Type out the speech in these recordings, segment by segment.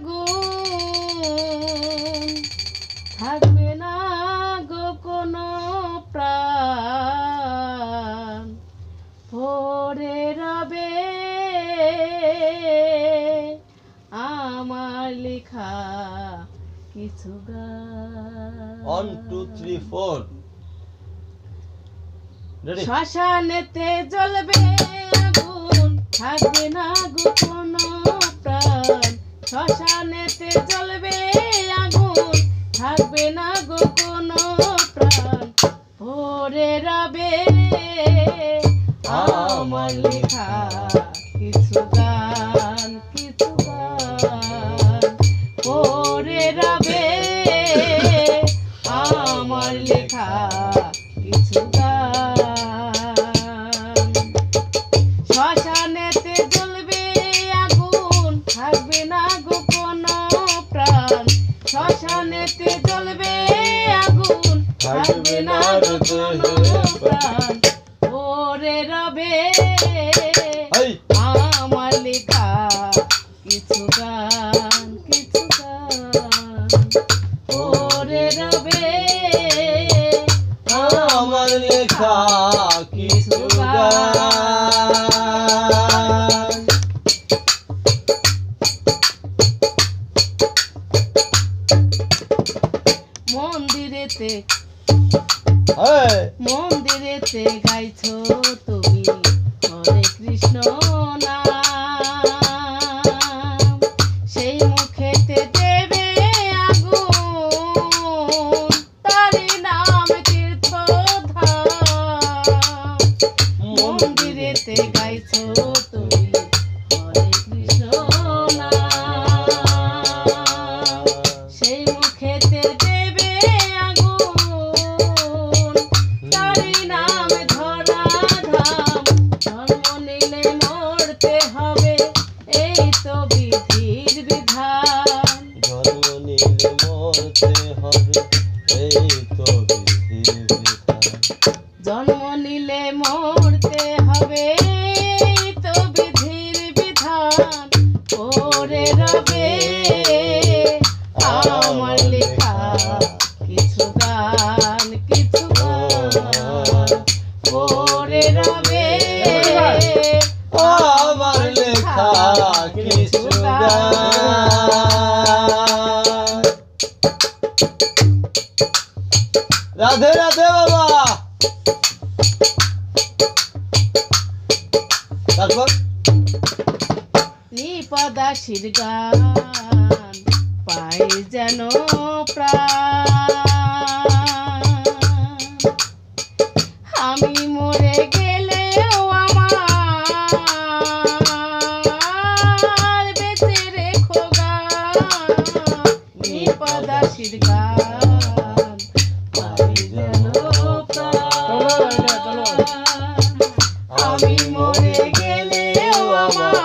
আগুন থাকবে না গো কোনো প্রাণ পড়ে রবে আমার লেখা কিছু গান। 1 2 3 4 রেডি। শ্মশানেতে জ্বলবে আগুন থাকবে না গো কোনো প্রাণ শ্মশানেতে জ্বলবে আগুন থাকবে না গো কোনো প্রাণ পড়ে রবে আমার লেখা কিছু গান পড়ে রবে আমার লেখা কিছু গান। শ্মশানেতে জ্বলবে আগুন থাকবে না গো কোনো প্রাণ শ্মশানেতে জ্বলবে আগুন থাকবে না গো কোনো প্রাণ পড়ে রবে আমার লেখা কিছু গান পড়ে রবে আমার লেখা কিছু গান। মন্দিরেতে গাইছো তুমি হরে কৃষ্ণ নাম সেই মুখেতে দেবে আগুন তারি নাম তীর্থধাম। মন্দিরেতে গাইছো তুমি হরে কৃষ্ণ নাম সেই মুখেতে দেবে আগুন তারি নাম ধরা ধাম। জন্ম নিলে মরতে হবে এই তো বিধির বিধান। জন্ম নিলে মরতে হবে এই তো বিধির বিধান। জন্ম নিলে মরতে হবে এই তো বিধির বিধান পড়ে রবে আমার লেখা কিছু গান পড়ে রবে আমার লেখা কিছু গান। রাধে রাধে বাবা। তারপর নিপদাসীর গান পাই যেন প্রাণ আমি মরে গেলেও আমার বেঁচে রেখো গান। নিপদাসীর গান পাই যেন প্রাণ আমি মরে গেলেও আমার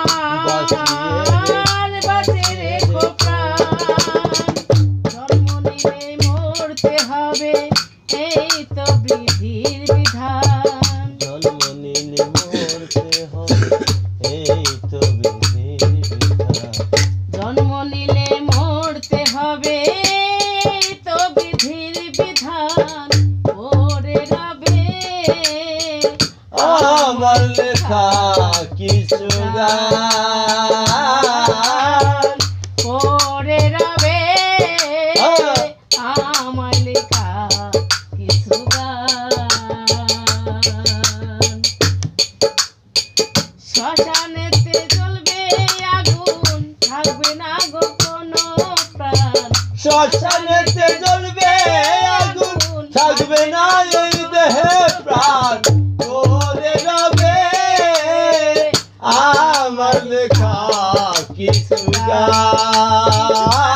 বাঁচে রেখো প্রাণ। জন্ম নিলে মরতে হবে এই তো বিধির বিধান। জন্ম নিলে মরতে হবে এই তো বিধির বিধান। জন্ম নিলে মরতে হবে এই তো বিধির বিধান পড়ে রবে আমার লেখা কিছু গান। পড়ে রবে আমার লেখা কিছু গান। শ্মশানেতে জ্বলবে আগুন থাকবে না গো কোনো প্রাণ শ্মশানেতে জ্বলবে আগুন থাকবে না এই দেহে প্রাণ পড়ে রবে আমার লেখা কিছু গান।